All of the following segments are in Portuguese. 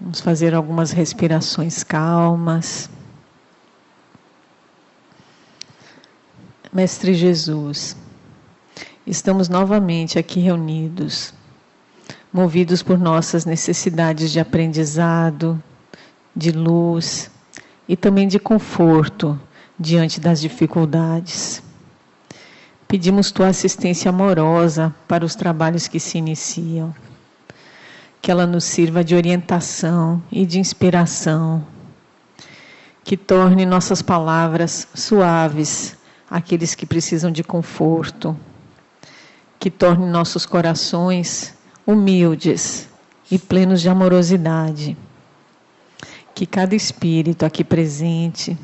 Vamos fazer algumas respirações calmas. Mestre Jesus, estamos novamente aqui reunidos, movidos por nossas necessidades de aprendizado, de luz e também de conforto diante das dificuldades. Pedimos Tua assistência amorosa para os trabalhos que se iniciam. Que ela nos sirva de orientação e de inspiração. Que torne nossas palavras suaves àqueles que precisam de conforto. Que torne nossos corações humildes e plenos de amorosidade. Que cada espírito aqui presente,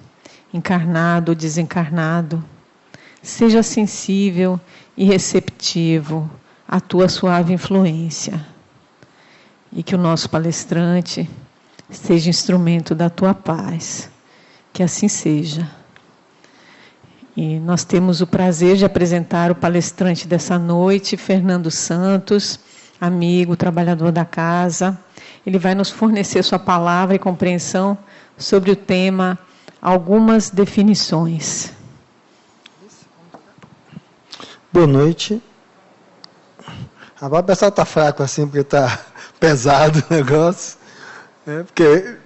encarnado ou desencarnado, seja sensível e receptivo à Tua suave influência. E que o nosso palestrante seja instrumento da Tua paz. Que assim seja. E nós temos o prazer de apresentar o palestrante dessa noite, Fernando Santos, amigo, trabalhador da casa. Ele vai nos fornecer sua palavra e compreensão sobre o tema Algumas Definições. Boa noite. Agora o pessoal está fraco assim, porque está pesado o negócio. Porque,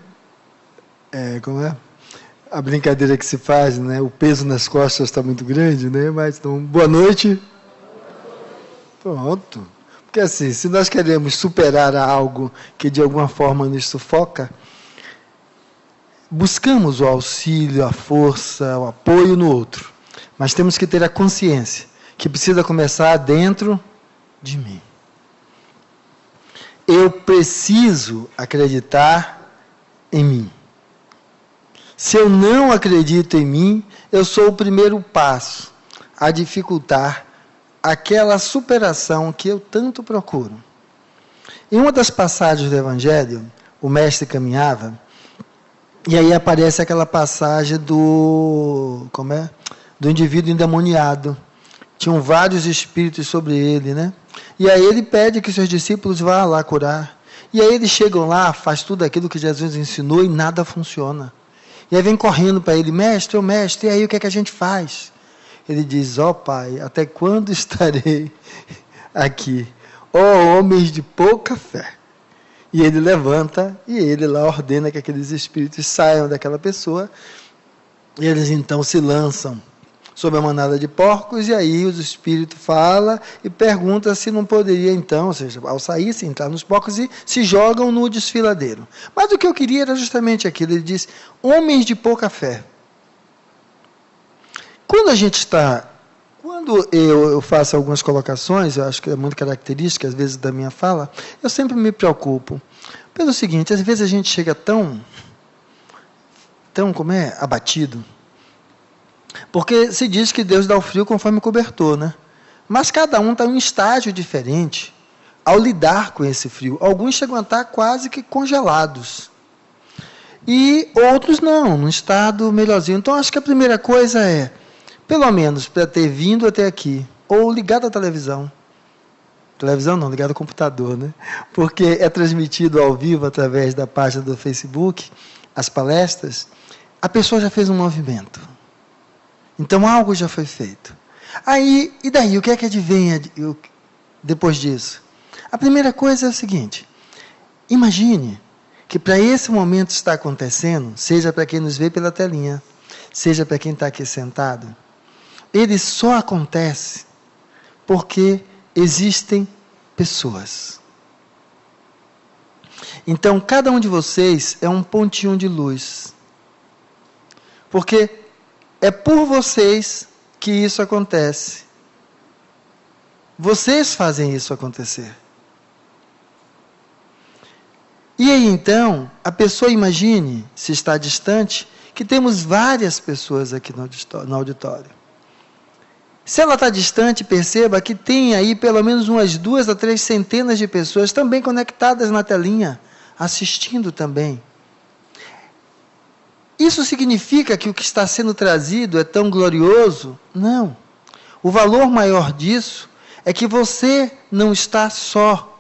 como é? A brincadeira que se faz, né? O peso nas costas está muito grande, né? Mas, então, boa noite. Pronto. Porque assim, se nós queremos superar algo que de alguma forma nos sufoca, buscamos o auxílio, a força, o apoio no outro. Mas temos que ter a consciência que precisa começar dentro de mim. Eu preciso acreditar em mim. Se eu não acredito em mim, eu sou o primeiro passo a dificultar aquela superação que eu tanto procuro. Em uma das passagens do Evangelho, o mestre caminhava, e aí aparece aquela passagem do indivíduo endemoniado. Tinham vários espíritos sobre ele, né? E aí ele pede que seus discípulos vá lá curar. E aí eles chegam lá, faz tudo aquilo que Jesus ensinou e nada funciona. E aí vem correndo para ele, mestre, e aí o que é que a gente faz? Ele diz, Pai, até quando estarei aqui? Homens de pouca fé. E ele levanta e ele lá ordena que aqueles espíritos saiam daquela pessoa. E eles então se lançam sobre a manada de porcos, e aí os espíritos falam e perguntam se não poderia então, ou seja, ao sair, se entrar nos porcos e se jogam no desfiladeiro. Mas o que eu queria era justamente aquilo, ele diz, homens de pouca fé. Quando eu faço algumas colocações, eu acho que é muito característica, às vezes, da minha fala, eu sempre me preocupo pelo seguinte, às vezes a gente chega tão abatido, porque se diz que Deus dá o frio conforme o cobertor, né? Mas cada um está em um estágio diferente ao lidar com esse frio. Alguns chegam a estar quase que congelados. E outros não, num estado melhorzinho. Então, acho que a primeira coisa é, pelo menos, para ter vindo até aqui, ou ligado à televisão. Televisão não, ligado ao computador, né? Porque é transmitido ao vivo através da página do Facebook, as palestras, a pessoa já fez um movimento. Então, algo já foi feito. Aí, e daí? O que é que advém depois disso? A primeira coisa é o seguinte. Imagine que para esse momento estar acontecendo, seja para quem nos vê pela telinha, seja para quem está aqui sentado, ele só acontece porque existem pessoas. Então, cada um de vocês é um pontinho de luz. Porque é por vocês que isso acontece. Vocês fazem isso acontecer. E aí, então, a pessoa imagine, se está distante, que temos várias pessoas aqui no auditório. Se ela está distante, perceba que tem aí pelo menos umas 2 a 3 centenas de pessoas também conectadas na telinha, assistindo também. Isso significa que o que está sendo trazido é tão glorioso? Não. O valor maior disso é que você não está só.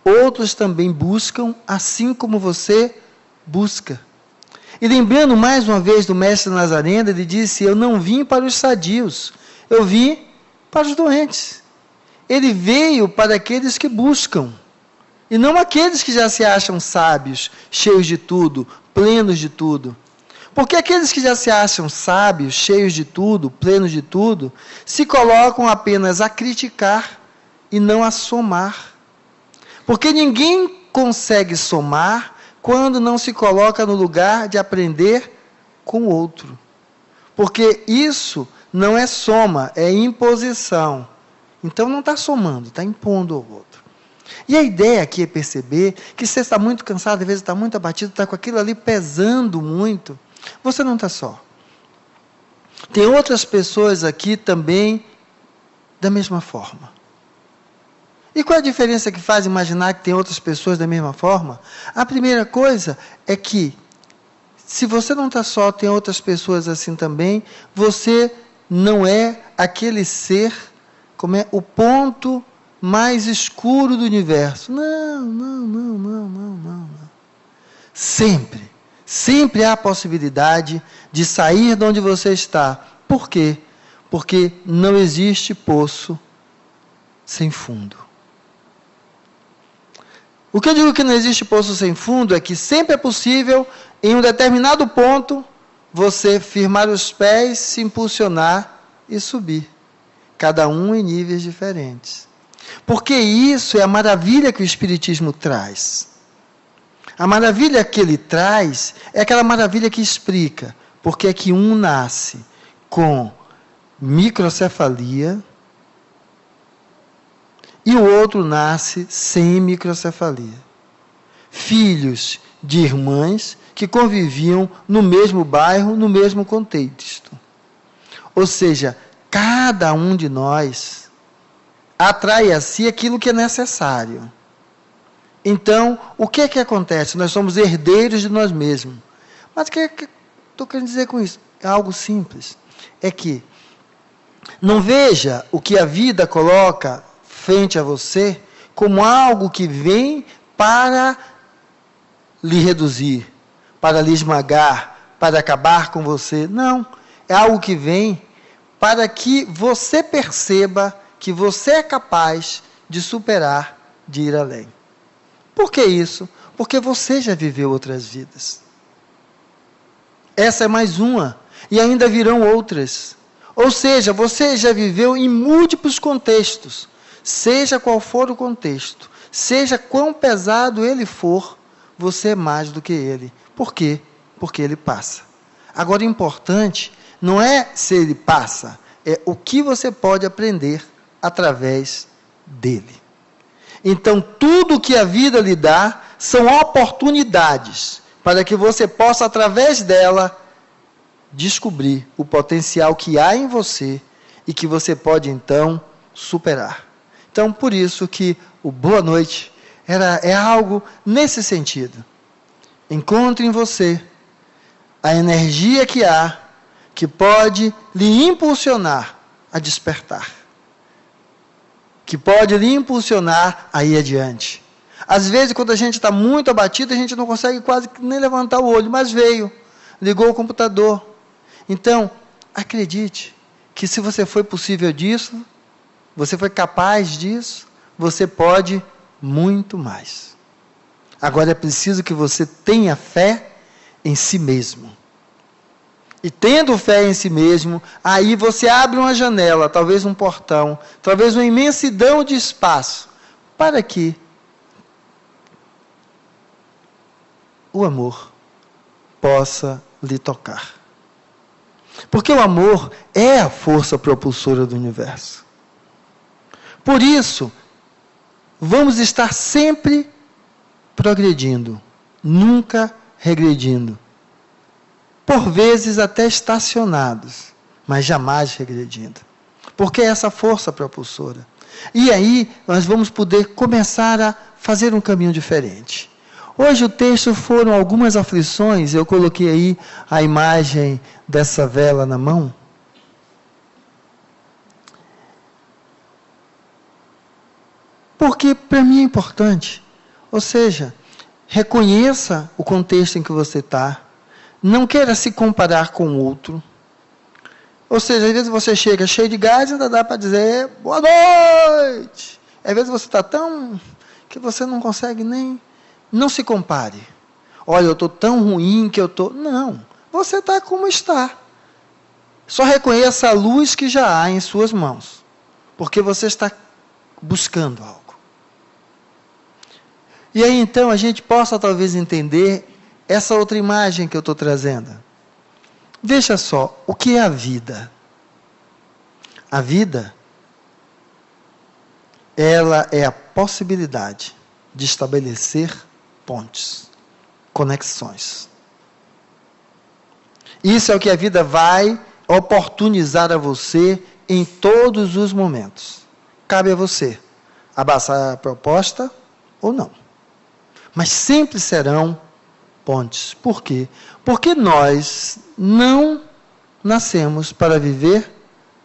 outros também buscam, assim como você busca. E lembrando mais uma vez do mestre Nazareno, ele disse: eu não vim para os sadios, eu vim para os doentes. Ele veio para aqueles que buscam, e não aqueles que já se acham sábios, cheios de tudo, plenos de tudo. Porque aqueles que já se acham sábios, cheios de tudo, plenos de tudo, se colocam apenas a criticar e não a somar. Porque ninguém consegue somar quando não se coloca no lugar de aprender com o outro. Porque isso não é soma, é imposição. Então não está somando, está impondo ao outro. E a ideia aqui é perceber que você está muito cansado, às vezes está muito abatido, está com aquilo ali pesando muito. Você não está só. Tem outras pessoas aqui também da mesma forma. E qual é a diferença que faz imaginar que tem outras pessoas da mesma forma? A primeira coisa é que, se você não está só, tem outras pessoas assim também, você não é aquele ser, como é, o ponto mais escuro do universo. Não. Sempre há a possibilidade de sair de onde você está. Por quê? Porque não existe poço sem fundo. O que eu digo que não existe poço sem fundo é que sempre é possível, em um determinado ponto, você firmar os pés, se impulsionar e subir. Cada um em níveis diferentes. Porque isso é a maravilha que o Espiritismo traz. A maravilha que ele traz é aquela maravilha que explica porque é que um nasce com microcefalia e o outro nasce sem microcefalia. Filhos de irmãs que conviviam no mesmo bairro, no mesmo contexto. Ou seja, cada um de nós atrai a si aquilo que é necessário. Então, o que é que acontece? Nós somos herdeiros de nós mesmos. Mas o que estou querendo dizer com isso? É algo simples. É que não veja o que a vida coloca frente a você como algo que vem para lhe reduzir, para lhe esmagar, para acabar com você. Não. É algo que vem para que você perceba que você é capaz de superar, de ir além. Por que isso? Porque você já viveu outras vidas. Essa é mais uma. E ainda virão outras. Ou seja, você já viveu em múltiplos contextos. Seja qual for o contexto. Seja quão pesado ele for, você é mais do que ele. Por quê? Porque ele passa. Agora, o importante não é se ele passa, é o que você pode aprender através dele. Então, tudo que a vida lhe dá são oportunidades para que você possa, através dela, descobrir o potencial que há em você e que você pode, então, superar. Então, por isso que o Boa Noite é algo nesse sentido. Encontre em você a energia que há, que pode lhe impulsionar a despertar. Que pode lhe impulsionar a ir adiante. Às vezes, quando a gente está muito abatido, a gente não consegue quase nem levantar o olho, mas veio, ligou o computador. Então, acredite que se você foi possível disso, você foi capaz disso, você pode muito mais. Agora é preciso que você tenha fé em si mesmo. E tendo fé em si mesmo, aí você abre uma janela, talvez um portão, talvez uma imensidão de espaço, para que o amor possa lhe tocar. Porque o amor é a força propulsora do universo. Por isso, vamos estar sempre progredindo, nunca regredindo. Por vezes até estacionados, mas jamais regredindo. Porque é essa força propulsora. E aí nós vamos poder começar a fazer um caminho diferente. Hoje o texto foram algumas aflições, eu coloquei aí a imagem dessa vela na mão. Porque para mim é importante Ou seja, reconheça o contexto em que você está. Não queira se comparar com o outro. Ou seja, às vezes você chega cheio de gás e ainda dá para dizer boa noite. Às vezes você está tão que você não consegue nem... Não se compare. Olha, eu estou tão ruim que eu estou... Não, você está como está. Só reconheça a luz que já há em suas mãos. Porque você está buscando algo. E aí então a gente possa talvez entender essa outra imagem que eu estou trazendo. Veja só, o que é a vida? A vida, ela é a possibilidade de estabelecer pontes, conexões. Isso é o que a vida vai oportunizar a você em todos os momentos. Cabe a você abraçar a proposta ou não. Mas sempre serão pontes. Por quê? Porque nós não nascemos para viver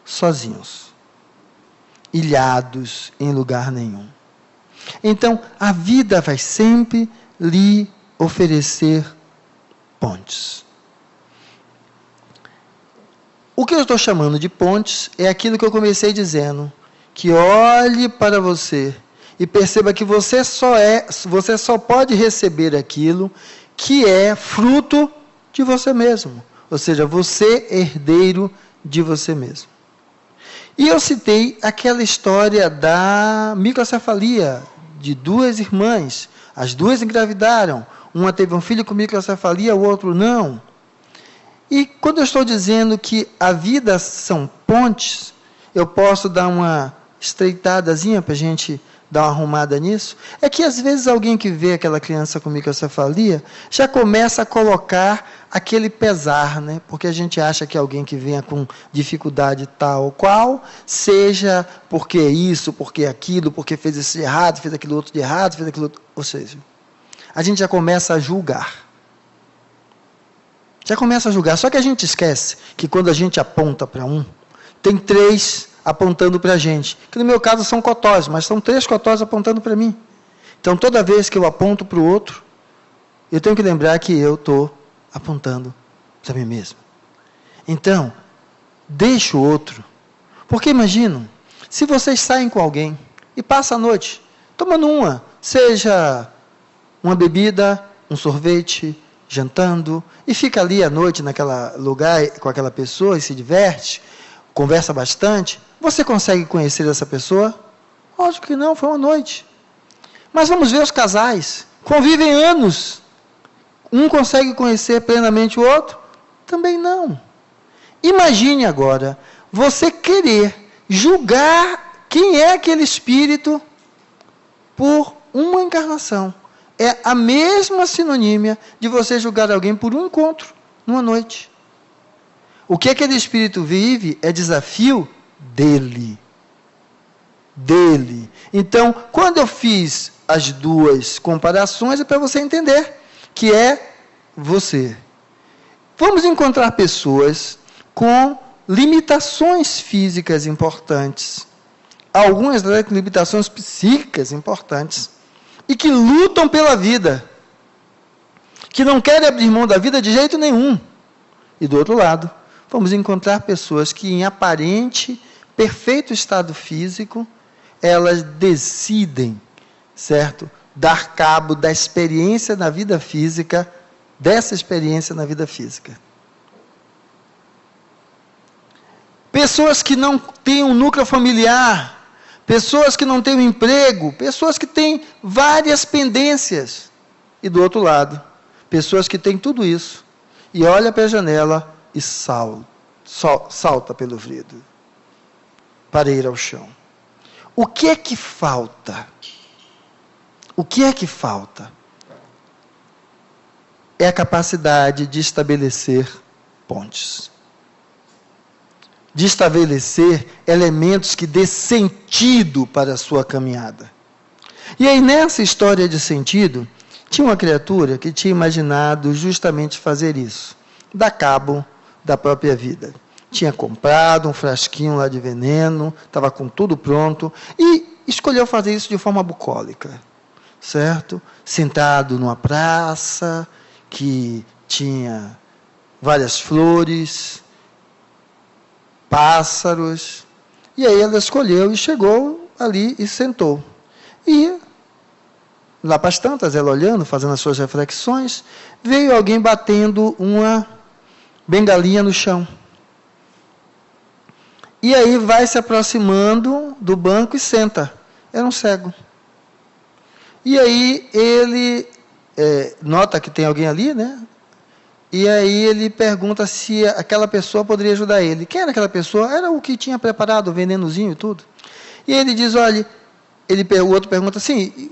sozinhos, ilhados em lugar nenhum. Então, a vida vai sempre lhe oferecer pontes. O que eu estou chamando de pontes é aquilo que eu comecei dizendo, que olhe para você e perceba que você só pode receber aquilo que é fruto de você mesmo. Ou seja, você herdeiro de você mesmo. E eu citei aquela história da microcefalia, de duas irmãs. As duas engravidaram. Uma teve um filho com microcefalia, o outro não. E quando eu estou dizendo que a vida são pontes, eu posso dar uma estreitadazinha para a gente dar uma arrumada nisso, é que às vezes alguém que vê aquela criança com microcefalia já começa a colocar aquele pesar, né? Porque a gente acha que alguém que venha com dificuldade tal ou qual, seja porque isso, porque aquilo, porque fez isso de errado, fez aquilo outro de errado, fez aquilo outro... Ou seja, a gente já começa a julgar. Já começa a julgar. Só que a gente esquece que quando a gente aponta para um, tem 3 apontando para a gente. Que no meu caso são cotós, mas são 3 cotós apontando para mim. Então, toda vez que eu aponto para o outro, eu tenho que lembrar que eu estou apontando para mim mesmo. Então, deixe o outro. Porque imagino, se vocês saem com alguém e passam a noite tomando seja uma bebida, um sorvete, jantando, e fica ali à noite naquele lugar com aquela pessoa e se diverte, conversa bastante, você consegue conhecer essa pessoa? Lógico que não, foi uma noite. Mas vamos ver os casais, convivem anos. Um consegue conhecer plenamente o outro? Também não. Imagine agora, você querer julgar quem é aquele espírito por uma encarnação. É a mesma sinonímia de você julgar alguém por um encontro, numa noite. O que aquele espírito vive é desafio dele. Dele. Então, quando eu fiz as 2 comparações, é para você entender que é você. Vamos encontrar pessoas com limitações físicas importantes. Algumas limitações psíquicas importantes. E que lutam pela vida. Que não querem abrir mão da vida de jeito nenhum. E do outro lado, vamos encontrar pessoas que em aparente, perfeito estado físico, elas decidem, certo? Dar cabo da experiência na vida física, dessa experiência na vida física. Pessoas que não têm um núcleo familiar, pessoas que não têm um emprego, pessoas que têm várias pendências. E do outro lado, pessoas que têm tudo isso, e olha para a janela e salta pelo vidro, para ir ao chão. O que é que falta? O que é que falta? É a capacidade de estabelecer pontes. De estabelecer elementos que dê sentido para a sua caminhada. E aí, nessa história de sentido, tinha uma criatura que tinha imaginado justamente fazer isso. Dar cabo da própria vida. Tinha comprado um frasquinho lá de veneno, estava com tudo pronto, e escolheu fazer isso de forma bucólica. certo? Sentado numa praça que tinha várias flores, pássaros. E aí ela escolheu e chegou ali e sentou. E lá para as tantas, ela olhando, fazendo as suas reflexões, veio alguém batendo uma bengalinha no chão. E aí vai se aproximando do banco e senta. Era um cego. E aí ele nota que tem alguém ali, né? E aí ele pergunta se aquela pessoa poderia ajudar ele. Quem era aquela pessoa? Era o que tinha preparado o venenozinho e tudo. E ele diz, olha, o outro pergunta assim,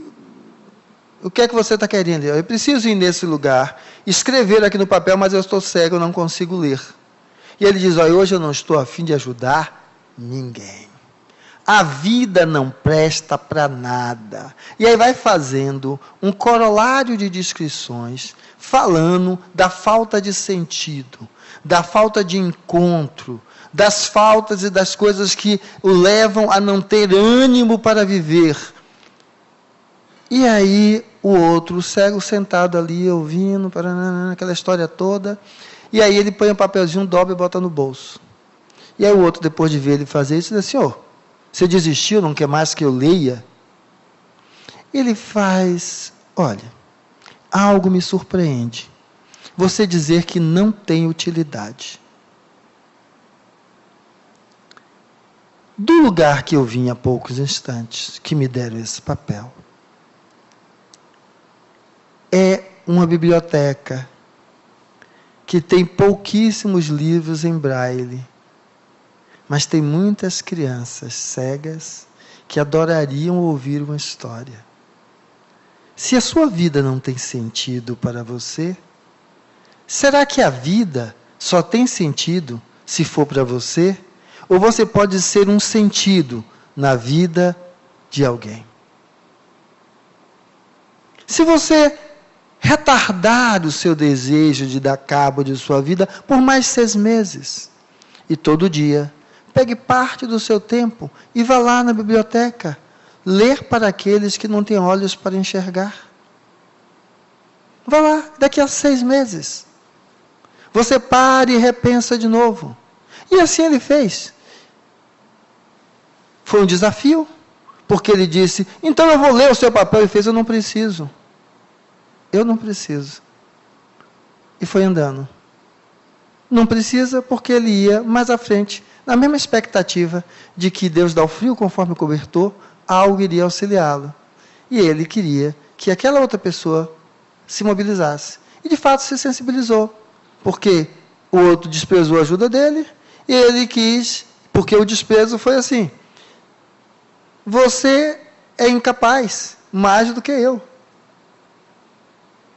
o que é que você está querendo? Eu preciso ir nesse lugar, escrever aqui no papel, mas eu estou cego, eu não consigo ler. E ele diz, olha, hoje eu não estou a fim de ajudar ninguém. A vida não presta para nada. E aí vai fazendo um corolário de descrições, falando da falta de sentido, da falta de encontro, das faltas e das coisas que o levam a não ter ânimo para viver. E aí o outro, o cego sentado ali, ouvindo, aquela história toda, e aí ele põe um papelzinho, dobra e bota no bolso. E aí o outro, depois de ver ele fazer isso, diz assim, você desistiu, não quer mais que eu leia? Ele faz, olha, algo me surpreende. Você dizer que não tem utilidade. Do lugar que eu vim há poucos instantes, que me deram esse papel, é uma biblioteca que tem pouquíssimos livros em braille, mas tem muitas crianças cegas que adorariam ouvir uma história. Se a sua vida não tem sentido para você, será que a vida só tem sentido se for para você? Ou você pode ser um sentido na vida de alguém? Se você retardar o seu desejo de dar cabo de sua vida por mais 6 meses, e todo dia, pegue parte do seu tempo e vá lá na biblioteca, ler para aqueles que não têm olhos para enxergar. Vá lá, daqui a 6 meses. Você para e repensa de novo. E assim ele fez. Foi um desafio, porque ele disse, então eu vou ler o seu papel, e fez, eu não preciso. Eu não preciso. E foi andando. Não precisa porque ele ia mais à frente, na mesma expectativa de que Deus dá o frio conforme o cobertor, algo iria auxiliá-lo. E ele queria que aquela outra pessoa se mobilizasse. E de fato se sensibilizou, porque o outro desprezou a ajuda dele, e ele quis, porque o desprezo foi assim, você é incapaz, mais do que eu.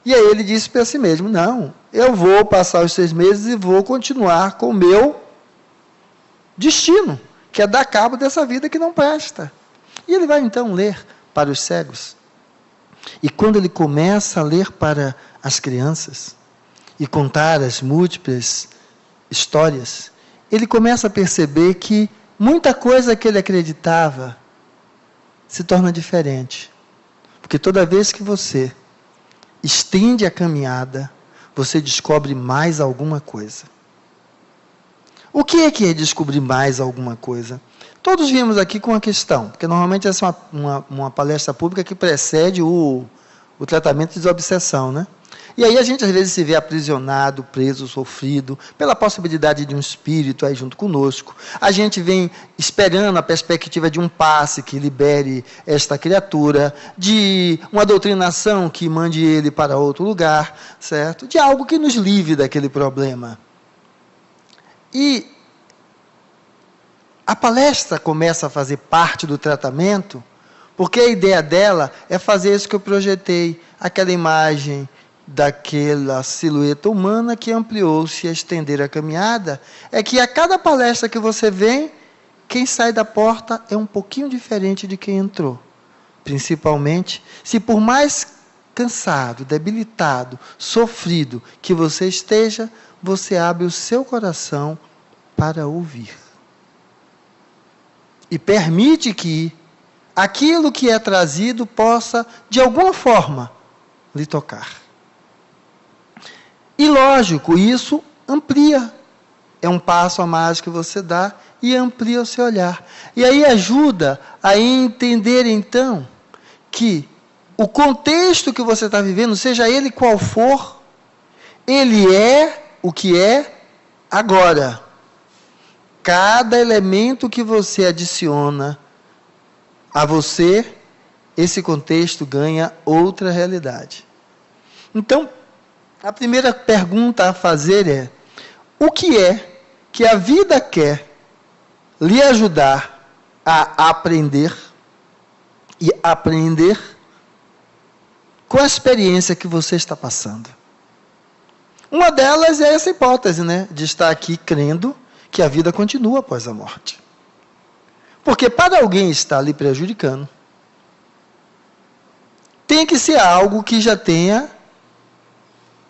E aí ele disse para si mesmo, não, eu vou passar os 6 meses e vou continuar com o meu destino, que é dar cabo dessa vida que não presta. E ele vai então ler para os cegos. E quando ele começa a ler para as crianças e contar as múltiplas histórias, ele começa a perceber que muita coisa que ele acreditava se torna diferente. Porque toda vez que você estende a caminhada, você descobre mais alguma coisa. O que é descobrir mais alguma coisa? Todos viemos aqui com uma questão, porque normalmente essa é uma palestra pública que precede o tratamento de desobsessão, né? E aí a gente às vezes se vê aprisionado, preso, sofrido, pela possibilidade de um espírito aí junto conosco. A gente vem esperando a perspectiva de um passe que libere esta criatura, de uma doutrinação que mande ele para outro lugar, certo? De algo que nos livre daquele problema. E a palestra começa a fazer parte do tratamento, porque a ideia dela é fazer isso que eu projetei, aquela imagem daquela silhueta humana que ampliou-se a estender a caminhada, é que a cada palestra que você vem, quem sai da porta é um pouquinho diferente de quem entrou. Principalmente, se por mais cansado, debilitado, sofrido que você esteja, você abre o seu coração para ouvir. E permite que aquilo que é trazido possa, de alguma forma, lhe tocar. E lógico, isso amplia. É um passo a mais que você dá e amplia o seu olhar. E aí ajuda a entender, então, que o contexto que você está vivendo, seja ele qual for, ele é o que é agora. Cada elemento que você adiciona a você, esse contexto ganha outra realidade. Então, a primeira pergunta a fazer é: o que é que a vida quer lhe ajudar a aprender e aprender com a experiência que você está passando? Uma delas é essa hipótese, né, de estar aqui crendo que a vida continua após a morte. Porque para alguém estar lhe prejudicando, tem que ser algo que já tenha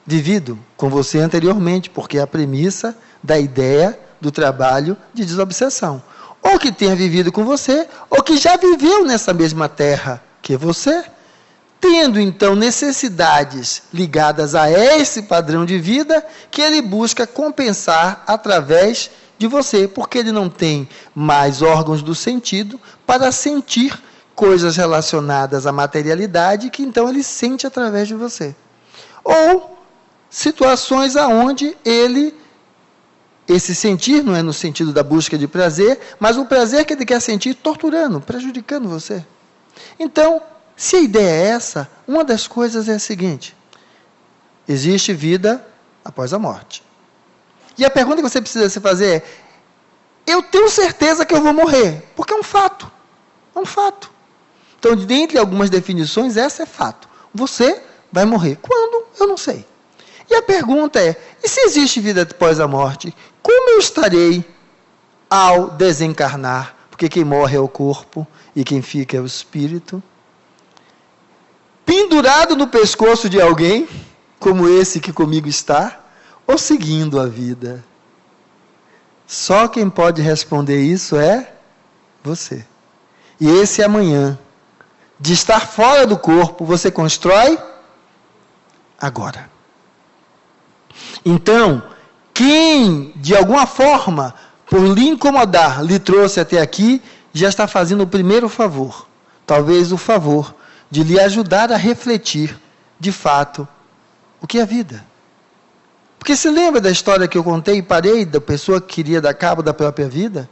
vivido com você anteriormente, porque é a premissa da ideia do trabalho de desobsessão. Ou que tenha vivido com você, ou que já viveu nessa mesma terra que você, tendo então necessidades ligadas a esse padrão de vida que ele busca compensar através de você, porque ele não tem mais órgãos do sentido para sentir coisas relacionadas à materialidade que então ele sente através de você. Ou situações aonde esse sentir não é no sentido da busca de prazer, mas o prazer que ele quer sentir torturando, prejudicando você. Então, se a ideia é essa, uma das coisas é a seguinte: existe vida após a morte. E a pergunta que você precisa se fazer é: eu tenho certeza que eu vou morrer, porque é um fato. É um fato. Então, dentre algumas definições, essa é fato. Você vai morrer. Quando? Eu não sei. E a pergunta é: e se existe vida após a morte, como eu estarei ao desencarnar? Porque quem morre é o corpo e quem fica é o espírito. Pendurado no pescoço de alguém, como esse que comigo está, ou seguindo a vida? Só quem pode responder isso é você. E esse amanhã, de estar fora do corpo, você constrói agora. Então, quem, de alguma forma, por lhe incomodar, lhe trouxe até aqui, já está fazendo o primeiro favor. Talvez o favor de lhe ajudar a refletir, de fato, o que é a vida. Porque se lembra da história que eu contei e parei, da pessoa que queria dar cabo da própria vida?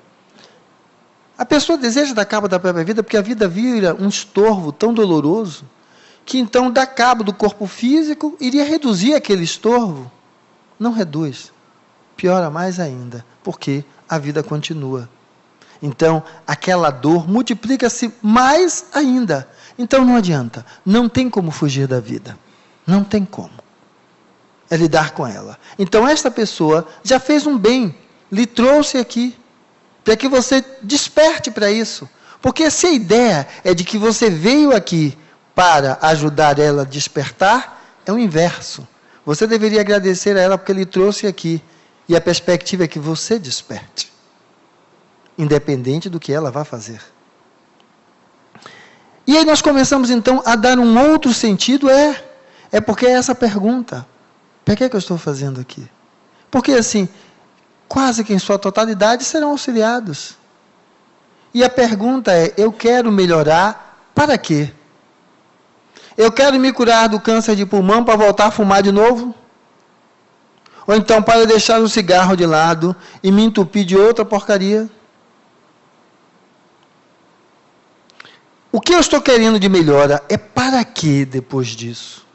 A pessoa deseja dar cabo da própria vida porque a vida vira um estorvo tão doloroso, que então dar cabo do corpo físico iria reduzir aquele estorvo. Não reduz, piora mais ainda, porque a vida continua. Então, aquela dor multiplica-se mais ainda. Então não adianta, não tem como fugir da vida. Não tem como. É lidar com ela. Então esta pessoa já fez um bem, lhe trouxe aqui, para que você desperte para isso. Porque se a ideia é de que você veio aqui para ajudar ela a despertar, é o inverso. Você deveria agradecer a ela porque lhe trouxe aqui. E a perspectiva é que você desperte, independente do que ela vá fazer. E aí nós começamos então a dar um outro sentido, é porque é essa pergunta: para que eu estou fazendo aqui? Porque assim, quase que em sua totalidade serão auxiliados. E a pergunta é: eu quero melhorar para quê? Eu quero me curar do câncer de pulmão para voltar a fumar de novo? Ou então para deixar o cigarro de lado e me entupir de outra porcaria? O que eu estou querendo de melhora é para quê depois disso?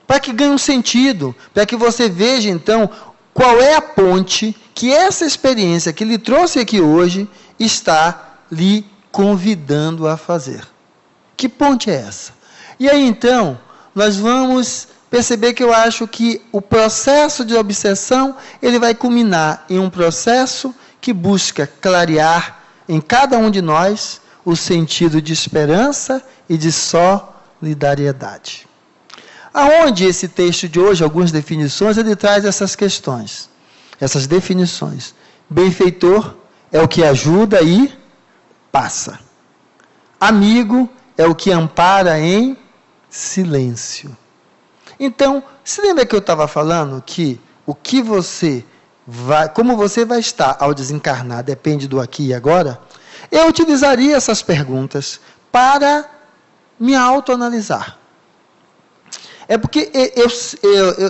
Para que ganhe um sentido, para que você veja então qual é a ponte que essa experiência que lhe trouxe aqui hoje está lhe convidando a fazer. Que ponte é essa? E aí então, nós vamos perceber que eu acho que o processo de obsessão, ele vai culminar em um processo que busca clarear em cada um de nós o sentido de esperança e de solidariedade. Aonde esse texto de hoje, algumas definições, ele traz essas questões, essas definições. Benfeitor é o que ajuda e passa. Amigo é o que ampara em silêncio. Então, se lembra que eu estava falando que o que você vai, como você vai estar ao desencarnar, depende do aqui e agora? Eu utilizaria essas perguntas para me autoanalisar. É porque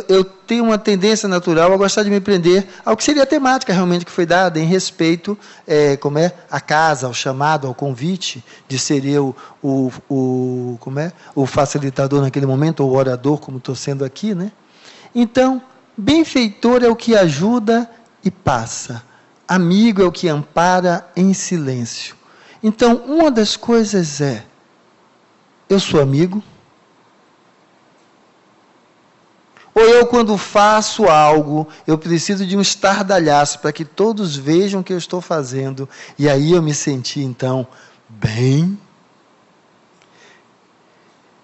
eu tenho uma tendência natural a gostar de me prender ao que seria a temática realmente que foi dada, em respeito à casa, ao chamado, ao convite, de ser eu o facilitador naquele momento, ou o orador, como estou sendo aqui, né? Então, benfeitor é o que ajuda e passa. Amigo é o que ampara em silêncio. Então, uma das coisas é, eu sou amigo? Ou eu, quando faço algo, eu preciso de um estardalhaço para que todos vejam o que eu estou fazendo, e aí eu me senti, então, bem?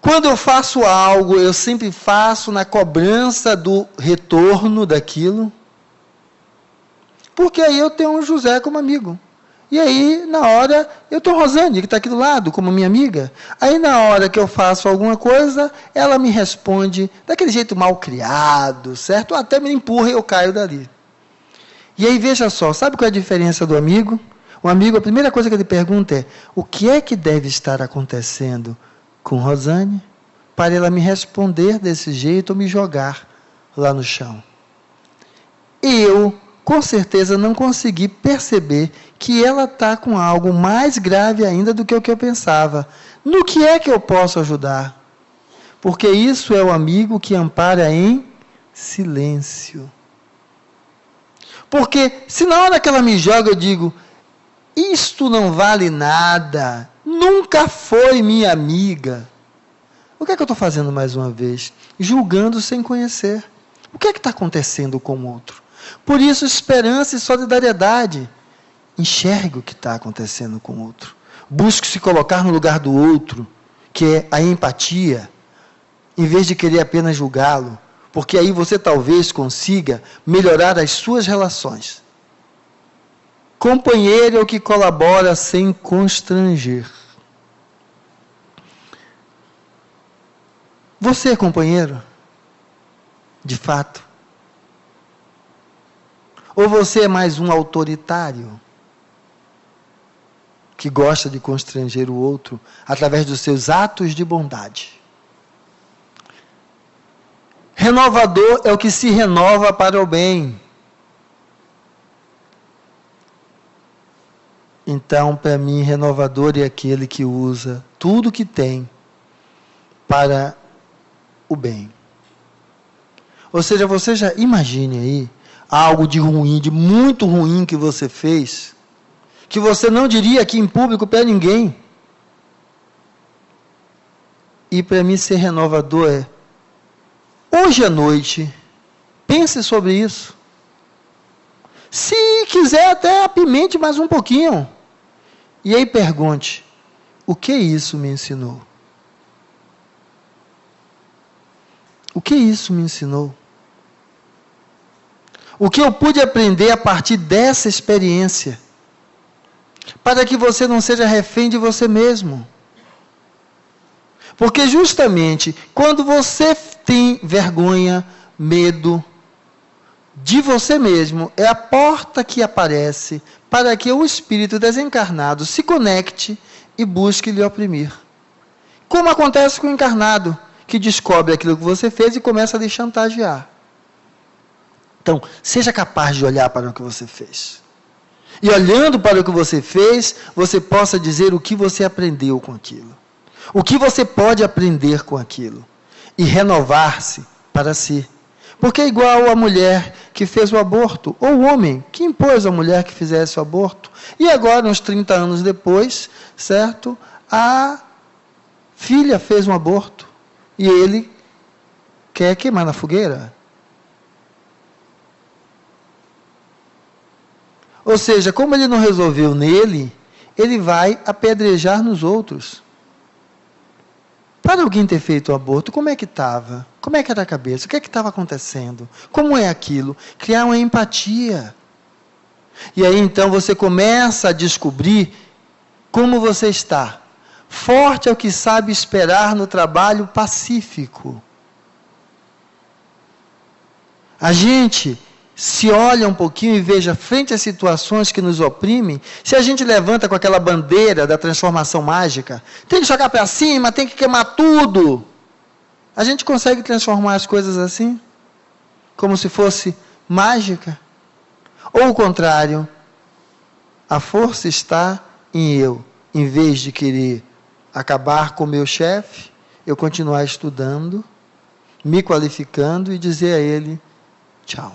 Quando eu faço algo, eu sempre faço na cobrança do retorno daquilo, porque aí eu tenho um José como amigo. E aí, na hora, eu tenho a Rosane, que está aqui do lado, como minha amiga. Aí, na hora que eu faço alguma coisa, ela me responde daquele jeito mal criado, certo? Ou até me empurra e eu caio dali. E aí, veja só, sabe qual é a diferença do amigo? O amigo, a primeira coisa que ele pergunta é, o que é que deve estar acontecendo com Rosane para ela me responder desse jeito ou me jogar lá no chão? Eu, com certeza, não consegui perceber que ela está com algo mais grave ainda do que o que eu pensava. No que é que eu posso ajudar? Porque isso é o amigo que ampara em silêncio. Porque se na hora que ela me joga eu digo, isto não vale nada, nunca foi minha amiga. O que é que eu estou fazendo mais uma vez? Julgando sem conhecer. O que é que está acontecendo com o outro? Por isso, esperança e solidariedade. Enxergue o que está acontecendo com o outro. Busque se colocar no lugar do outro, que é a empatia, em vez de querer apenas julgá-lo, porque aí você talvez consiga melhorar as suas relações. Companheiro é o que colabora sem constranger. Você é companheiro? De fato? Ou você é mais um autoritário que gosta de constranger o outro através dos seus atos de bondade? Renovador é o que se renova para o bem. Então, para mim, renovador é aquele que usa tudo que tem para o bem. Ou seja, você já imagine aí algo de ruim, de muito ruim que você fez, que você não diria aqui em público para ninguém. E para mim ser renovador é, hoje à noite, pense sobre isso. Se quiser até apimente mais um pouquinho. E aí pergunte, o que isso me ensinou? O que isso me ensinou? O que eu pude aprender a partir dessa experiência? Para que você não seja refém de você mesmo. Porque justamente quando você tem vergonha, medo de você mesmo, é a porta que aparece para que o espírito desencarnado se conecte e busque lhe oprimir. Como acontece com o encarnado, que descobre aquilo que você fez e começa a lhe chantagear. Então, seja capaz de olhar para o que você fez. E olhando para o que você fez, você possa dizer o que você aprendeu com aquilo. O que você pode aprender com aquilo. E renovar-se para si. Porque é igual a mulher que fez o aborto, ou o homem que impôs à mulher que fizesse o aborto. E agora, uns 30 anos depois, certo? A filha fez um aborto. E ele quer queimar na fogueira. Ou seja, como ele não resolveu nele, ele vai apedrejar nos outros. Para alguém ter feito o aborto, como é que estava? Como é que era a cabeça? O que é que estava acontecendo? Como é aquilo? Criar uma empatia. E aí então você começa a descobrir Como você está? Forte é o que sabe esperar no trabalho pacífico. A gente se olha um pouquinho e veja, frente às situações que nos oprimem, se a gente levanta com aquela bandeira da transformação mágica, tem que jogar para cima, tem que queimar tudo. A gente consegue transformar as coisas assim? Como se fosse mágica? Ou o contrário, a força está em eu, em vez de querer acabar com o meu chefe, eu continuar estudando, me qualificando e dizer a ele, tchau.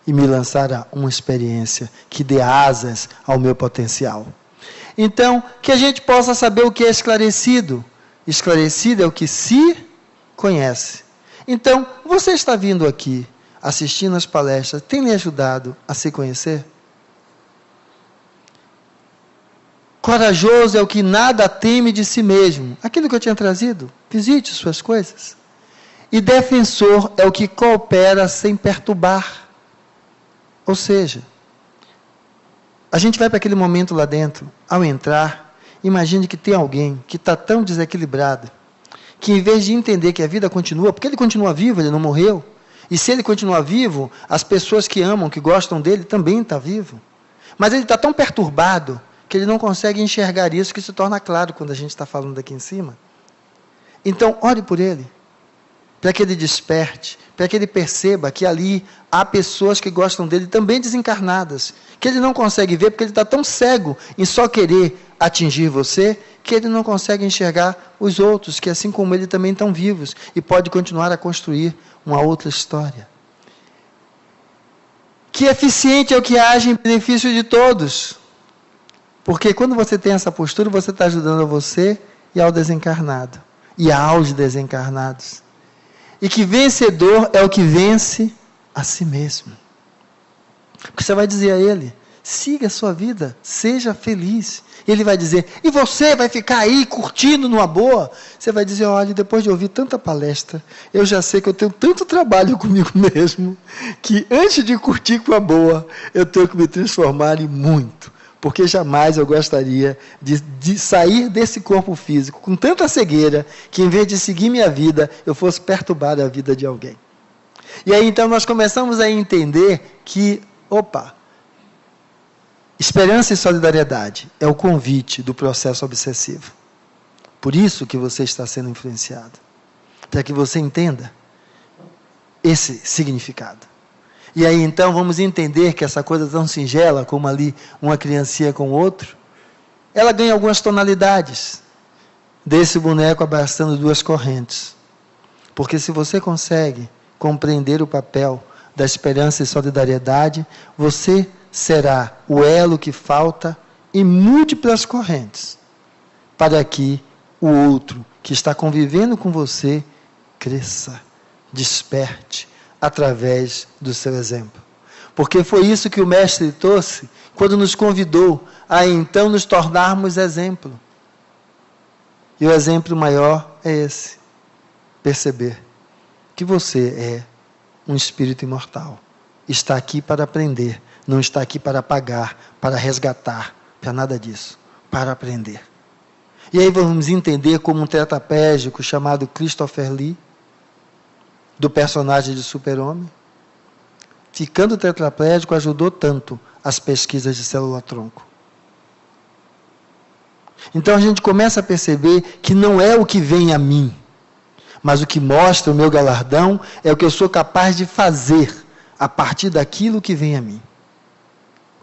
E me lançar a uma experiência que dê asas ao meu potencial. Então, que a gente possa saber o que é esclarecido. Esclarecido é o que se conhece. Então, você está vindo aqui, assistindo as palestras, tem lhe ajudado a se conhecer? Corajoso é o que nada teme de si mesmo. Aquilo que eu tinha trazido, visite suas coisas. E defensor é o que coopera sem perturbar. Ou seja, a gente vai para aquele momento lá dentro, ao entrar, imagine que tem alguém que está tão desequilibrado, que em vez de entender que a vida continua, porque ele continua vivo, ele não morreu, e se ele continuar vivo, as pessoas que amam, que gostam dele, também estão vivo. Mas ele está tão perturbado, que ele não consegue enxergar isso, que se torna claro quando a gente está falando aqui em cima. Então, ore por ele, para que ele desperte, para que ele perceba que ali há pessoas que gostam dele, também desencarnadas, que ele não consegue ver, porque ele está tão cego em só querer atingir você, que ele não consegue enxergar os outros, que assim como ele também estão vivos, e pode continuar a construir uma outra história. Que eficiente é o que age em benefício de todos, porque quando você tem essa postura, você está ajudando a você e ao desencarnado, e aos desencarnados. E que vencedor é o que vence a si mesmo. Porque você vai dizer a ele, siga a sua vida, seja feliz. E ele vai dizer, e você vai ficar aí curtindo numa boa? Você vai dizer, olha, depois de ouvir tanta palestra, eu já sei que eu tenho tanto trabalho comigo mesmo, que antes de curtir com a boa, eu tenho que me transformar em muito. Porque jamais eu gostaria de sair desse corpo físico com tanta cegueira, que em vez de seguir minha vida, eu fosse perturbar a vida de alguém. E aí então nós começamos a entender que, esperança e solidariedade é o convite do processo obsessivo. Por isso que você está sendo influenciado. Para que você entenda esse significado. E aí então vamos entender que essa coisa tão singela, como ali uma criancinha com outro, ela ganha algumas tonalidades desse boneco abraçando duas correntes. Porque se você consegue compreender o papel da esperança e solidariedade, você será o elo que falta em múltiplas correntes, para que o outro que está convivendo com você cresça, desperte, através do seu exemplo. Porque foi isso que o Mestre trouxe quando nos convidou a então nos tornarmos exemplo. E o exemplo maior é esse: perceber que você é um espírito imortal. Está aqui para aprender, não está aqui para pagar, para resgatar, para nada disso, para aprender. E aí vamos entender como um tetraplégico chamado Christopher Lee, do personagem de Super-Homem, ficando tetraplégico, ajudou tanto as pesquisas de célula-tronco. Então a gente começa a perceber que não é o que vem a mim, mas o que mostra o meu galardão é o que eu sou capaz de fazer a partir daquilo que vem a mim.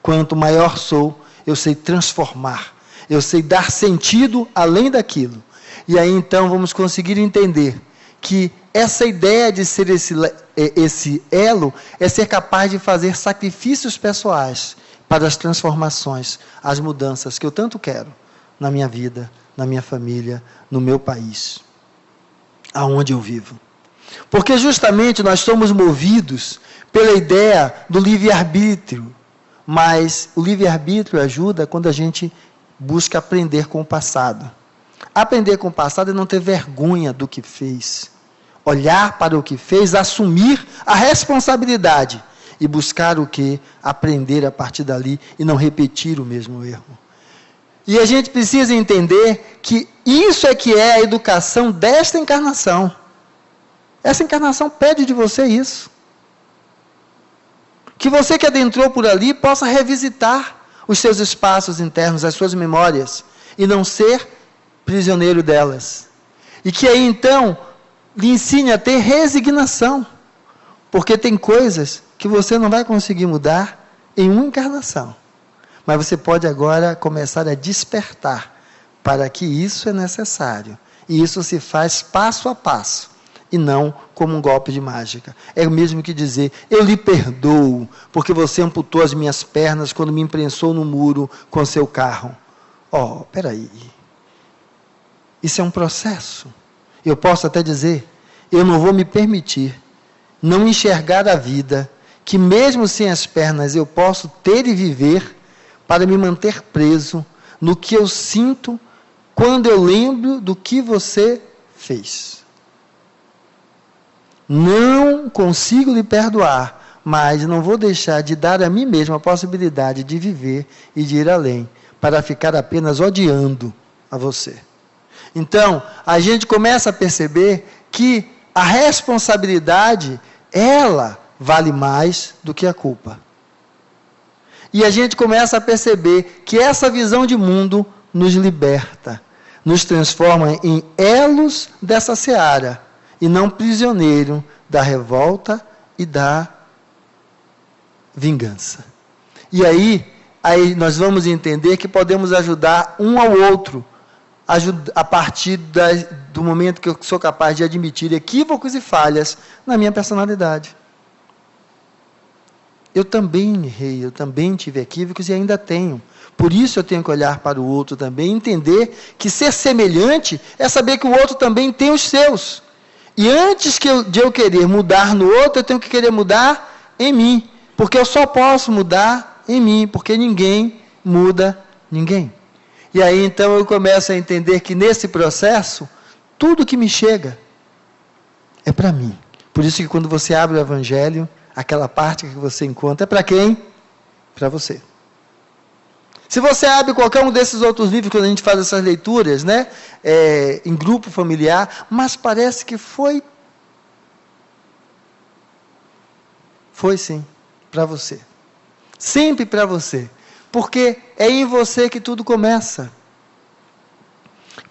Quanto maior sou, eu sei transformar, eu sei dar sentido além daquilo. E aí então vamos conseguir entender que essa ideia de ser esse elo é ser capaz de fazer sacrifícios pessoais para as transformações, as mudanças que eu tanto quero na minha vida, na minha família, no meu país, aonde eu vivo. Porque justamente nós somos movidos pela ideia do livre-arbítrio, mas o livre-arbítrio ajuda quando a gente busca aprender com o passado. Aprender com o passado é não ter vergonha do que fez. Olhar para o que fez, assumir a responsabilidade e buscar o que? Aprender a partir dali e não repetir o mesmo erro. E a gente precisa entender que isso é que é a educação desta encarnação. Essa encarnação pede de você isso. Que você que adentrou por ali possa revisitar os seus espaços internos, as suas memórias, e não ser prisioneiro delas. E que aí então lhe ensine a ter resignação, porque tem coisas que você não vai conseguir mudar em uma encarnação. Mas você pode agora começar a despertar para que isso é necessário. E isso se faz passo a passo, e não como um golpe de mágica. É o mesmo que dizer, eu lhe perdoo, porque você amputou as minhas pernas quando me imprensou no muro com seu carro. Peraí. Isso é um processo. Eu posso até dizer, eu não vou me permitir não enxergar a vida, que mesmo sem as pernas eu posso ter e viver, para me manter preso no que eu sinto quando eu lembro do que você fez. Não consigo lhe perdoar, mas não vou deixar de dar a mim mesmo a possibilidade de viver e de ir além, para ficar apenas odiando a você. Então, a gente começa a perceber que a responsabilidade, ela vale mais do que a culpa. E a gente começa a perceber que essa visão de mundo nos liberta, nos transforma em elos dessa seara, e não prisioneiro da revolta e da vingança. E aí nós vamos entender que podemos ajudar um ao outro, a partir do momento que eu sou capaz de admitir equívocos e falhas na minha personalidade. Eu também errei, eu também tive equívocos e ainda tenho. Por isso eu tenho que olhar para o outro também, entender que ser semelhante é saber que o outro também tem os seus. E antes de eu querer mudar no outro, eu tenho que querer mudar em mim. Porque eu só posso mudar em mim, porque ninguém muda ninguém. E aí então eu começo a entender que nesse processo, tudo que me chega é para mim. Por isso que quando você abre o Evangelho, aquela parte que você encontra é para quem? Para você. Se você abre qualquer um desses outros livros, quando a gente faz essas leituras, né, em grupo familiar, mas parece que foi sim, para você. Sempre para você. Porque é em você que tudo começa.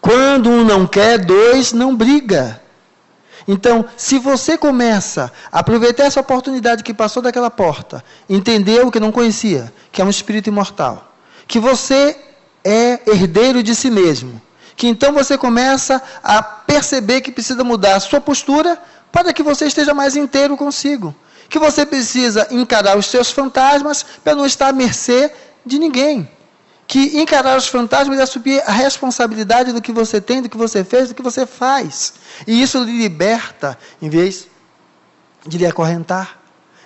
Quando um não quer, dois não briga. Então, se você começa a aproveitar essa oportunidade que passou daquela porta, entendeu o que não conhecia, que é um espírito imortal, que você é herdeiro de si mesmo, que então você começa a perceber que precisa mudar a sua postura para que você esteja mais inteiro consigo, que você precisa encarar os seus fantasmas para não estar à mercê de ninguém, que encarar os fantasmas é assumir a responsabilidade do que você tem, do que você fez, do que você faz, e isso lhe liberta em vez de lhe acorrentar.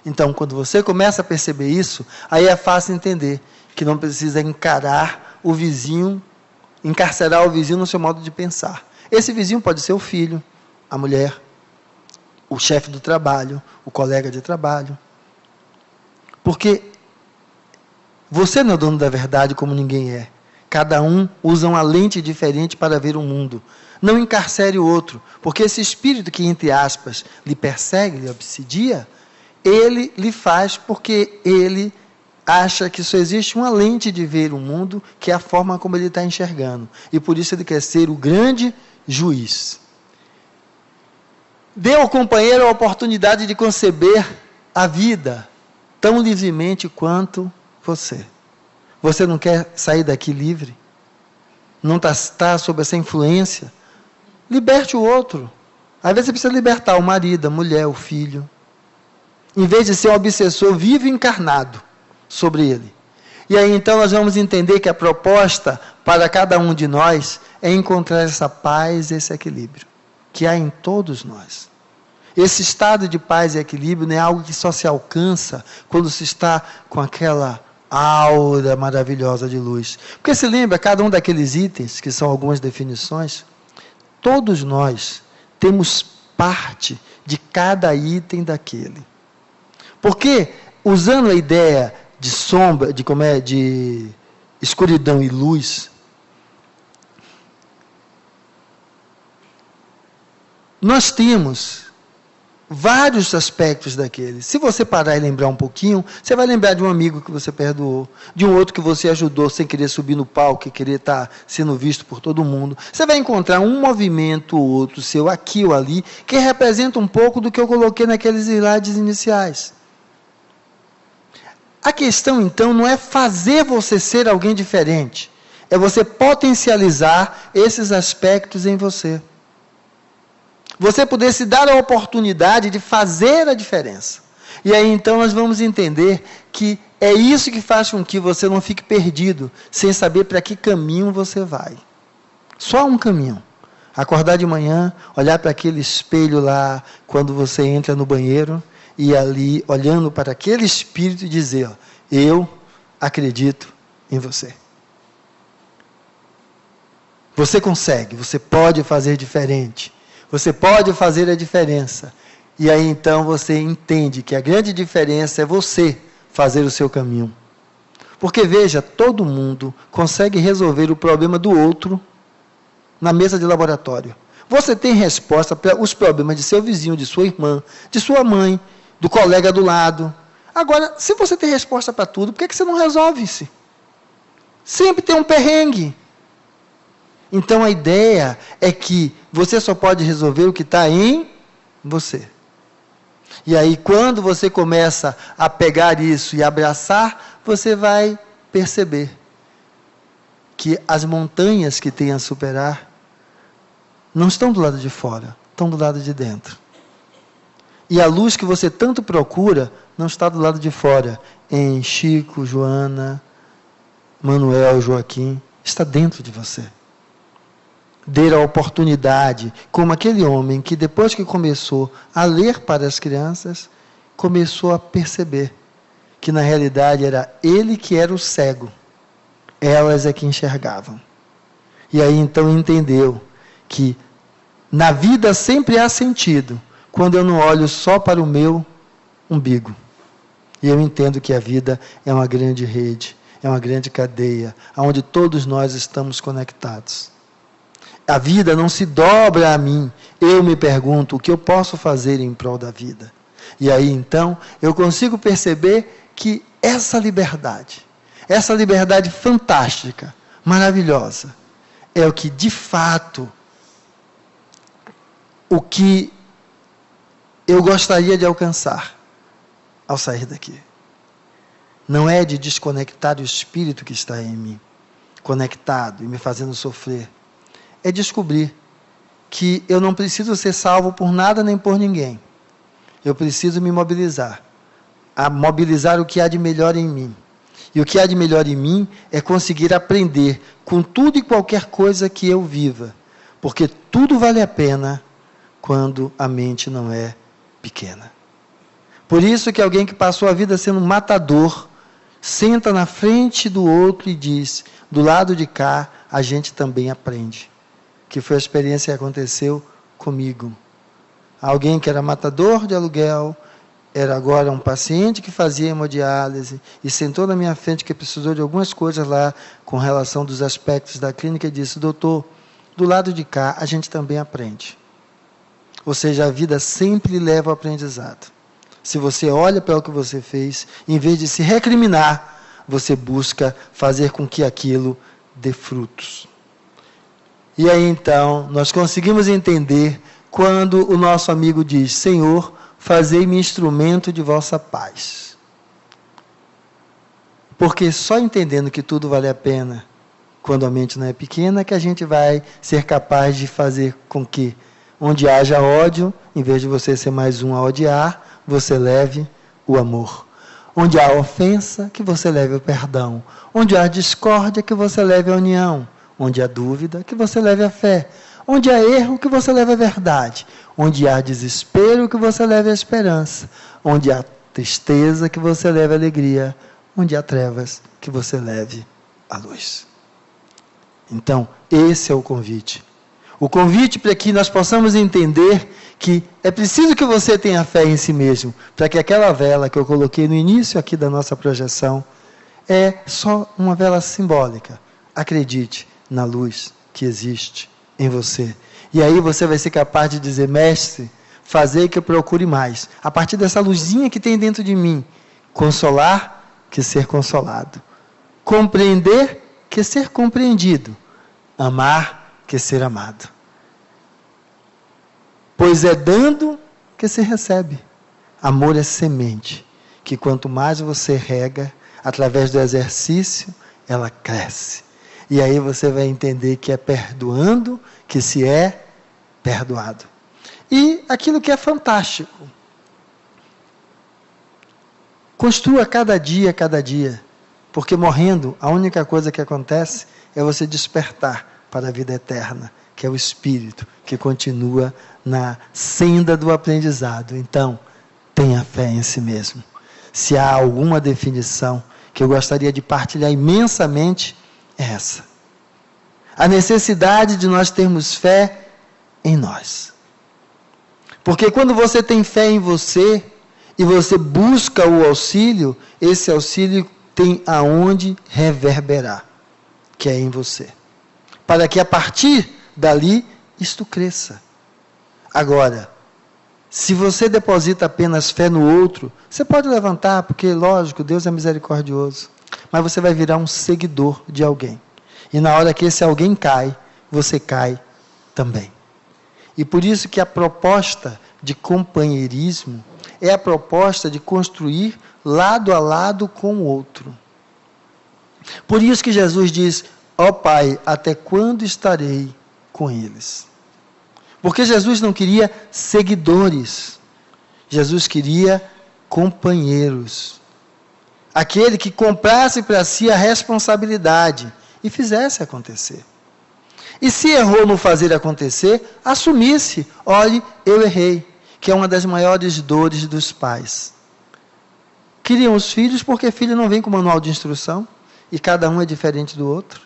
Então, quando você começa a perceber isso, aí é fácil entender que não precisa encarar o vizinho, encarcerar o vizinho no seu modo de pensar. Esse vizinho pode ser o filho, a mulher, o chefe do trabalho, o colega de trabalho. Porque você não é dono da verdade como ninguém é. Cada um usa uma lente diferente para ver o mundo. Não encarcere o outro, porque esse espírito que, entre aspas, lhe persegue, lhe obsidia, ele lhe faz porque ele acha que só existe uma lente de ver o mundo, que é a forma como ele está enxergando. E por isso ele quer ser o grande juiz. Dê ao companheiro a oportunidade de conceber a vida tão livremente quanto você. Você não quer sair daqui livre? Não está sob essa influência? Liberte o outro. Às vezes você precisa libertar o marido, a mulher, o filho. Em vez de ser um obsessor vivo e encarnado sobre ele. E aí então nós vamos entender que a proposta para cada um de nós é encontrar essa paz, esse equilíbrio, que há em todos nós. Esse estado de paz e equilíbrio não é algo que só se alcança quando se está com aquela aura maravilhosa de luz. Porque se lembra, cada um daqueles itens, que são algumas definições, todos nós temos parte de cada item daquele. Porque, usando a ideia de sombra, de escuridão e luz, nós temos vários aspectos daquele. Se você parar e lembrar um pouquinho, você vai lembrar de um amigo que você perdoou, de um outro que você ajudou sem querer subir no palco e querer estar sendo visto por todo mundo. Você vai encontrar um movimento ou outro seu aqui ou ali que representa um pouco do que eu coloquei naqueles slides iniciais. A questão, então, não é fazer você ser alguém diferente, é você potencializar esses aspectos em você. Você poder se dar a oportunidade de fazer a diferença. E aí então nós vamos entender que é isso que faz com que você não fique perdido, sem saber para que caminho você vai. Só um caminho. Acordar de manhã, olhar para aquele espelho lá, quando você entra no banheiro, e ali, olhando para aquele espírito e dizer, ó, eu acredito em você. Você consegue, você pode fazer diferente. Você pode fazer a diferença. E aí então você entende que a grande diferença é você fazer o seu caminho. Porque veja, todo mundo consegue resolver o problema do outro na mesa de laboratório. Você tem resposta para os problemas de seu vizinho, de sua irmã, de sua mãe, do colega do lado. Agora, se você tem resposta para tudo, por que você não resolve isso? Sempre tem um perrengue. Então a ideia é que você só pode resolver o que está em você. E aí quando você começa a pegar isso e abraçar, você vai perceber que as montanhas que tem a superar não estão do lado de fora, estão do lado de dentro. E a luz que você tanto procura não está do lado de fora, em Chico, Joana, Manuel, Joaquim, está dentro de você. Dê a oportunidade, como aquele homem que depois que começou a ler para as crianças, começou a perceber que na realidade era ele que era o cego, elas é que enxergavam. E aí então entendeu que na vida sempre há sentido, quando eu não olho só para o meu umbigo. E eu entendo que a vida é uma grande rede, é uma grande cadeia, onde todos nós estamos conectados. A vida não se dobra a mim. Eu me pergunto o que eu posso fazer em prol da vida. E aí então eu consigo perceber que essa liberdade fantástica, maravilhosa, é o que de fato, o que eu gostaria de alcançar ao sair daqui. Não é de desconectar o espírito que está em mim, conectado e me fazendo sofrer. É descobrir que eu não preciso ser salvo por nada nem por ninguém. Eu preciso me mobilizar. A mobilizar o que há de melhor em mim. E o que há de melhor em mim é conseguir aprender com tudo e qualquer coisa que eu viva. Porque tudo vale a pena quando a mente não é pequena. Por isso que alguém que passou a vida sendo um matador, senta na frente do outro e diz, do lado de cá, a gente também aprende. Que foi a experiência que aconteceu comigo. Alguém que era matador de aluguel, era agora um paciente que fazia hemodiálise, e sentou na minha frente que precisou de algumas coisas lá, com relação dos aspectos da clínica, e disse, doutor, do lado de cá, a gente também aprende. Ou seja, a vida sempre lhe leva ao aprendizado. Se você olha para o que você fez, em vez de se recriminar, você busca fazer com que aquilo dê frutos. E aí então, nós conseguimos entender quando o nosso amigo diz, Senhor, fazei-me instrumento de vossa paz. Porque só entendendo que tudo vale a pena, quando a mente não é pequena, que a gente vai ser capaz de fazer com que, onde haja ódio, em vez de você ser mais um a odiar, você leve o amor. Onde há ofensa, que você leve o perdão. Onde há discórdia, que você leve a união. Onde há dúvida, que você leve a fé. Onde há erro, que você leve a verdade. Onde há desespero, que você leve a esperança. Onde há tristeza, que você leve a alegria. Onde há trevas, que você leve a luz. Então, esse é o convite. O convite para que nós possamos entender que é preciso que você tenha fé em si mesmo, para que aquela vela que eu coloquei no início aqui da nossa projeção é só uma vela simbólica. Acredite na luz que existe em você. E aí você vai ser capaz de dizer: mestre, fazer que eu procure mais. A partir dessa luzinha que tem dentro de mim. Consolar que ser consolado. Compreender que ser compreendido. Amar que ser amado. Pois é dando que se recebe. Amor é semente, que quanto mais você rega, através do exercício, ela cresce. E aí você vai entender que é perdoando que se é perdoado. E aquilo que é fantástico. Construa cada dia, porque morrendo, a única coisa que acontece é você despertar para a vida eterna, que é o Espírito, que continua na senda do aprendizado. Então, tenha fé em si mesmo. Se há alguma definição que eu gostaria de partilhar imensamente, é essa. A necessidade de nós termos fé em nós. Porque quando você tem fé em você, e você busca o auxílio, esse auxílio tem aonde reverberar, que é em você. Para que a partir dali, isto cresça. Agora, se você deposita apenas fé no outro, você pode levantar, porque, lógico, Deus é misericordioso. Mas você vai virar um seguidor de alguém. E na hora que esse alguém cai, você cai também. E por isso que a proposta de companheirismo é a proposta de construir lado a lado com o outro. Por isso que Jesus diz: ó Pai, até quando estarei com eles? Porque Jesus não queria seguidores. Jesus queria companheiros. Aquele que comprasse para si a responsabilidade e fizesse acontecer. E se errou no fazer acontecer, assumisse: olhe, eu errei. Que é uma das maiores dores dos pais. Criam os filhos porque filho não vem com manual de instrução. E cada um é diferente do outro.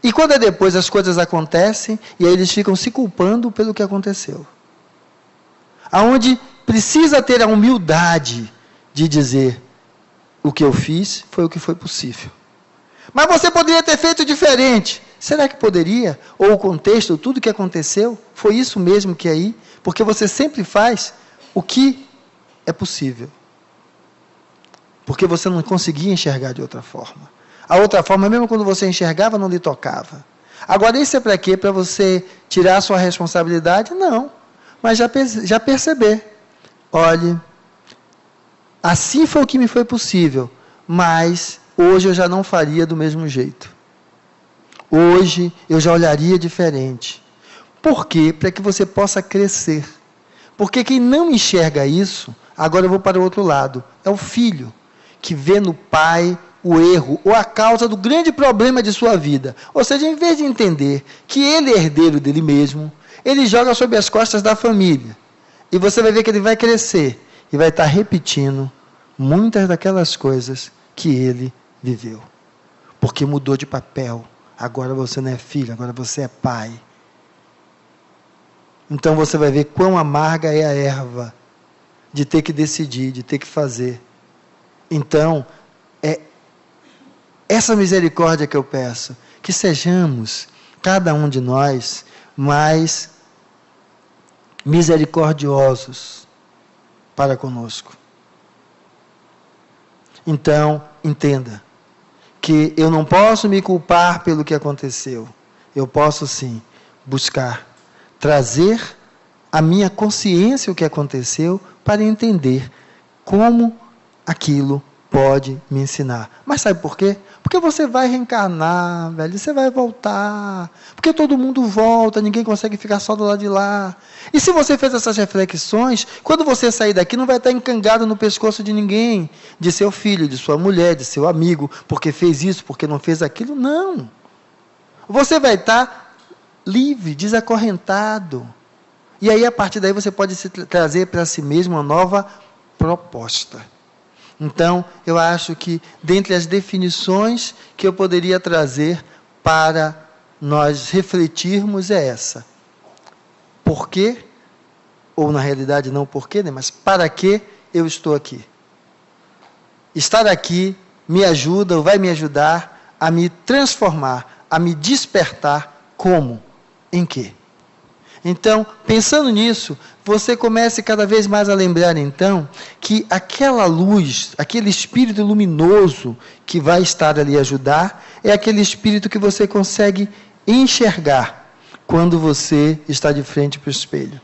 E quando é depois as coisas acontecem, e aí eles ficam se culpando pelo que aconteceu. Aonde precisa ter a humildade de dizer: o que eu fiz foi o que foi possível. Mas você poderia ter feito diferente. Será que poderia? Ou o contexto, tudo que aconteceu, foi isso mesmo que é aí? Porque você sempre faz o que é possível. Porque você não conseguia enxergar de outra forma. A outra forma, mesmo quando você enxergava, não lhe tocava. Agora, isso é para quê? Para você tirar a sua responsabilidade? Não. Mas já perceber. Olhe, assim foi o que me foi possível, mas hoje eu já não faria do mesmo jeito. Hoje eu já olharia diferente. Por quê? Para que você possa crescer. Porque quem não enxerga isso, agora eu vou para o outro lado, é o filho, que vê no pai o erro ou a causa do grande problema de sua vida. Ou seja, em vez de entender que ele é herdeiro dele mesmo, ele joga sobre as costas da família. E você vai ver que ele vai crescer e vai estar repetindo muitas daquelas coisas que ele viveu. Porque mudou de papel. Agora você não é filho, agora você é pai. Então você vai ver quão amarga é a erva de ter que decidir, de ter que fazer. Então, é essa misericórdia que eu peço, que sejamos, cada um de nós, mais misericordiosos para conosco. Então, entenda que eu não posso me culpar pelo que aconteceu. Eu posso sim buscar trazer à minha consciência o que aconteceu para entender como aquilo pode me ensinar. Mas sabe por quê? Porque você vai reencarnar, velho, você vai voltar. Porque todo mundo volta, ninguém consegue ficar só do lado de lá. E se você fez essas reflexões, quando você sair daqui, não vai estar encangado no pescoço de ninguém, de seu filho, de sua mulher, de seu amigo, porque fez isso, porque não fez aquilo. Não. Você vai estar livre, desacorrentado. E aí, a partir daí, você pode se trazer para si mesmo uma nova proposta. Então, eu acho que, dentre as definições que eu poderia trazer para nós refletirmos, é essa. Por quê? Ou, na realidade, não por quê, né? Mas para que eu estou aqui? Estar aqui me ajuda, ou vai me ajudar a me transformar, a me despertar como? em quê? Então, pensando nisso, você comece cada vez mais a lembrar, então, que aquela luz, aquele espírito luminoso que vai estar ali ajudar, é aquele espírito que você consegue enxergar quando você está de frente para o espelho.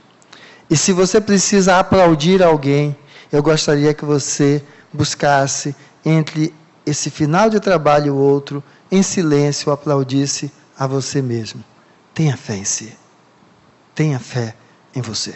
E se você precisa aplaudir alguém, eu gostaria que você buscasse entre esse final de trabalho e o outro, em silêncio, aplaudisse a você mesmo. Tenha fé em si. Tenha fé em você.